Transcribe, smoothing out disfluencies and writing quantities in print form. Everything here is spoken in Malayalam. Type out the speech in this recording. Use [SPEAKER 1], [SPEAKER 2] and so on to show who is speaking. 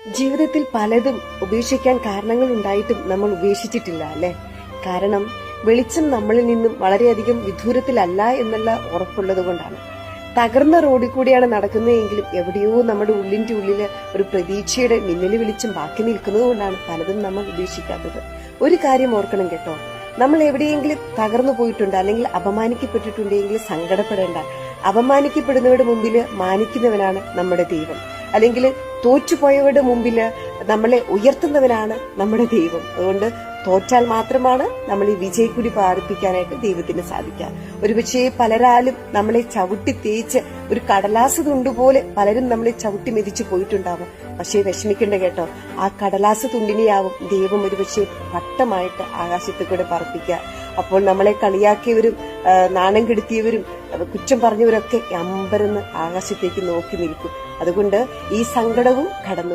[SPEAKER 1] ജീവിതത്തിൽ പലതും ഉപേക്ഷിക്കാൻ കാരണങ്ങൾ ഉണ്ടായിട്ടും നമ്മൾ ഉപേക്ഷിച്ചിട്ടില്ല അല്ലെ? കാരണം വെളിച്ചം നമ്മളിൽ നിന്നും വളരെയധികം വിദൂരത്തിലല്ല എന്നുള്ള ഉറപ്പുള്ളത് കൊണ്ടാണ്. തകർന്ന റോഡിൽ കൂടിയാണ് നടക്കുന്നതെങ്കിലും എവിടെയോ നമ്മുടെ ഉള്ളിന്റെ ഉള്ളില് ഒരു പ്രതീക്ഷയുടെ മിന്നൽ വെളിച്ചം ബാക്കി നിൽക്കുന്നത് കൊണ്ടാണ് പലതും നമ്മൾ ഉപേക്ഷിക്കാത്തത്. ഒരു കാര്യം ഓർക്കണം കേട്ടോ, നമ്മൾ എവിടെയെങ്കിലും തകർന്നു പോയിട്ടുണ്ട് അല്ലെങ്കിൽ അപമാനിക്കപ്പെട്ടിട്ടുണ്ടെങ്കിൽ സങ്കടപ്പെടേണ്ട. അപമാനിക്കപ്പെടുന്നവരുടെ മുമ്പിൽ മാനിക്കുന്നവനാണ് നമ്മുടെ ദൈവം. അല്ലെങ്കിൽ തോറ്റുപോയവരുടെ മുമ്പിൽ നമ്മളെ ഉയർത്തുന്നവനാണ് നമ്മുടെ ദൈവം. അതുകൊണ്ട് തോറ്റാൽ മാത്രമാണ് നമ്മൾ ഈ വിജയക്കുടി പാറിപ്പിക്കാനായിട്ട് ദൈവത്തിന് സാധിക്കുക. ഒരുപക്ഷെ പലരാലും നമ്മളെ ചവിട്ടി തേച്ച് ഒരു കടലാസ് തുണ്ടുപോലെ പലരും നമ്മളെ ചവിട്ടി മെതിച്ചു പോയിട്ടുണ്ടാവും. പക്ഷേ വിഷമിക്കണ്ട കേട്ടോ, ആ കടലാസ് തുണ്ടിനെയാവും ദൈവം ഒരുപക്ഷെ പട്ടമായിട്ട് ആകാശത്തിൽ കൂടെ പറപ്പിക്കുക. അപ്പോൾ നമ്മളെ കളിയാക്കിയവരും നാണം കെടുത്തിയവരും കുറ്റം പറഞ്ഞവരൊക്കെ അമ്പരന്ന് ആകാശത്തേക്ക് നോക്കി നിൽക്കും. അതുകൊണ്ട് ഈ സങ്കടവും കടന്നു